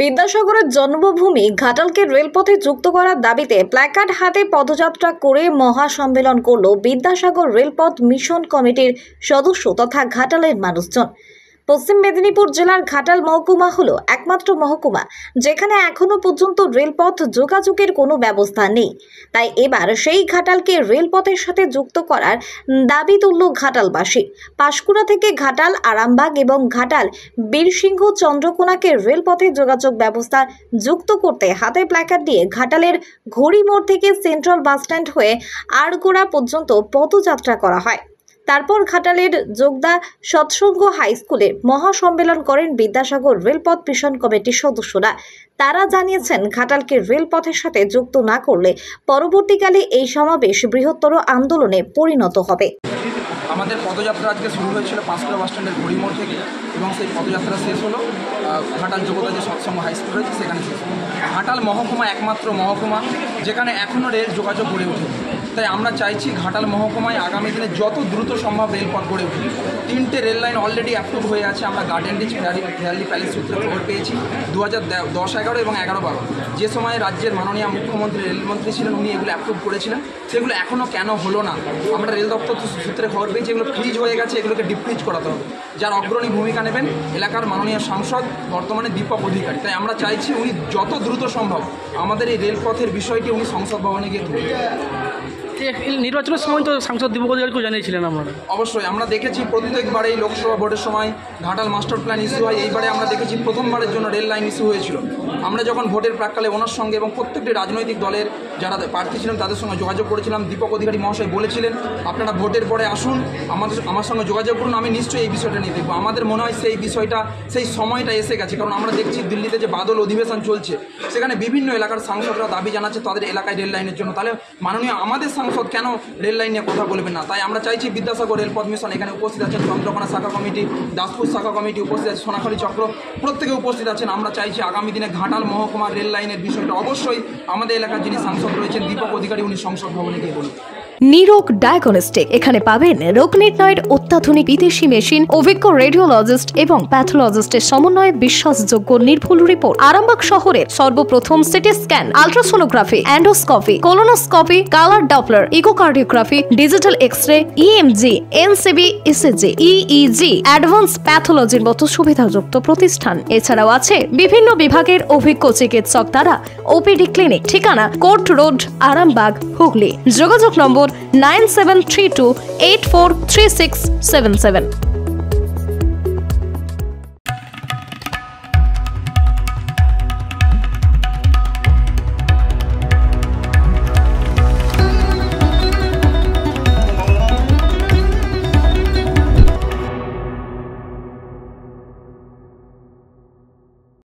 বিদ্যাসাগরের জন্মভূমি ঘাটালকে রেলপথে যুক্ত করার দাবিতে প্ল্যাকার্ড হাতে পদযাত্রা করে মহাসম্মেলন করল বিদ্যাসাগর রেলপথ মিশন কমিটির সদস্য তথা ঘাটালের মানুষজন। পশ্চিম মেদিনীপুর জেলার ঘাটাল মহকুমা হলো একমাত্র মহকুমা যেখানে এখনো পর্যন্ত রেলপথ যোগাযোগের কোনো ব্যবস্থা নেই। তাই এবার সেই ঘাটালকে রেলপথের সাথে যুক্ত করার দাবি তুলল ঘাটালবাসী। পাঁশকুড়া থেকে ঘাটাল, আরামবাগ এবং ঘাটাল বীরসিংহ চন্দ্রকোনাকে রেলপথে যোগাযোগ ব্যবস্থা যুক্ত করতে হাতে প্ল্যাকার্ড দিয়ে ঘাটালের ঘড়ি মোড় থেকে সেন্ট্রাল বাসস্ট্যান্ড হয়ে আড়গোড়া পর্যন্ত পদযাত্রা করা হয়। তারপর ঘাটালের যোগদা সৎসঙ্গ হাই স্কুলে মহাসম্মেলন করেন বিদ্যাসাগর রেলপথ মিশন কমিটির সদস্যরা। তারা জানিয়েছেন ঘাটালকে রেলপথের সাথে যুক্ত না করলে পরবর্তীকালে এই সমাবেশ বৃহত্তর আন্দোলনে পরিণত হবে। আমাদের পদযাত্রা আজকে শুরু হয়েছিল পাঁশকুড়া বাসস্ট্যান্ডের ঘড়িমোড় থেকে এবং সেই পদযাত্রা শেষ হলো ঘাটাল যোগদা যে সৎসঙ্গ হাই স্কুল রয়েছে সেখানে শেষ হলো। ঘাটাল মহকুমা একমাত্র মহকুমা যেখানে এখনও রেল যোগাযোগ গড়ে ওঠেনি। তাই আমরা চাইছি ঘাটাল মহকুমায় আগামী দিনে যত দ্রুত সম্ভব রেলপথ গড়ে উঠবে। 3টে রেল লাইন অলরেডি অ্যাপ্রুভ হয়ে আছে। আমরা গার্ডেন রিচ ফেয়ারলি প্যালেস সূত্রে খবর পেয়েছি 2010-11 এবং 11-12 যে সময় রাজ্যের মাননীয় মুখ্যমন্ত্রী রেলমন্ত্রী ছিলেন উনি এগুলো অ্যাপ্রুভ করেছিলেন। সেগুলো এখনও কেন হলো না? আমরা রেল দপ্তর সূত্রে খবর পেয়েছি এগুলো ফ্রিজ হয়ে গেছে, এগুলোকে ডিফ্রিজ করাতে হবে। যার অগ্রণী ভূমিকা নেবেন এলাকার মাননীয় সাংসদ বর্তমানে দীপক অধিকারী। তাই আমরা চাইছি উনি যত দ্রুত সম্ভব আমাদের এই রেলপথের বিষয়টি উনি সংসদ ভবনে গিয়ে তুলে। নির্বাচনের সময় তো সাংসদ দীপক অধিকারীকে জানিয়েছিলেন আপনারা? অবশ্যই আমরা দেখেছি প্রত্যেকবারে এই লোকসভা ভোটের সময় ঘাটাল মাস্টার প্ল্যান ইস্যু হয়। এইবারে আমরা দেখেছি প্রথমবারের জন্য রেল লাইন ইস্যু হয়েছিল। আমরা যখন ভোটের প্রাক্কালে ওনার সঙ্গে এবং প্রত্যেকটি রাজনৈতিক দলের যারা প্রার্থী ছিলেন তাদের সঙ্গে যোগাযোগ করেছিলাম। দীপক অধিকারী মহাশয় বলেছিলেন আপনারা ভোটের পরে আসুন, আমার সঙ্গে যোগাযোগ করুন, আমি নিশ্চয়ই এই বিষয়টা নিয়ে দেখবো। আমাদের মনে হয় সেই সময়টা এসে গেছে। কারণ আমরা দেখছি দিল্লিতে যে বাদল অধিবেশন চলছে সেখানে বিভিন্ন এলাকার সাংসদরা দাবি জানাচ্ছে তাদের এলাকায় রেল লাইনের জন্য। তাহলে মাননীয় আমাদের সাংসদ কেন রেল লাইন নিয়ে কথা বলবেন না? তাই আমরা চাইছি বিদ্যাসাগর রেলপথ মিশন এখানে উপস্থিত আছেন, চন্দ্রকোনা শাখা কমিটি, দাসপুর শাখা কমিটি উপস্থিত আছে, সোনাখালী চক্র প্রত্যেকে উপস্থিত আছেন। আমরা চাইছি আগামী দিনে ঘাটাল মহকুমার রেল লাইনের বিষয়টা অবশ্যই আমাদের এলাকার যিনি সাংসদ রয়েছেন দীপক অধিকারী উনি সংসদ ভবনে গিয়ে বলুন। নিরোগ ডায়াগনস্টিক এখানে পাবেন রোগ নির্ণয়ের অত্যাধুনিক বিদেশি মেশিন, অভিজ্ঞ রেডিওলজিস্ট এবং প্যাথোলজিস্টের সমন্বয়ে বিশ্বাসযোগ্য নির্ভুল রিপোর্ট। আরামবাগ শহরের সর্বপ্রথম CT scan, ultrasonography, endoscopy, colonoscopy, colour Doppler, echocardiography, digital X-ray, EMG, NCB, ECG, EEG, advance প্যাথোলজির মতো সুবিধাযুক্ত প্রতিষ্ঠান। এছাড়াও আছে বিভিন্ন বিভাগের অভিজ্ঞ চিকিৎসক দ্বারা ওপিডি ক্লিনিক। ঠিকানা কোর্ট রোড, আরামবাগ, হুগলি। যোগাযোগ নম্বর 9732843677।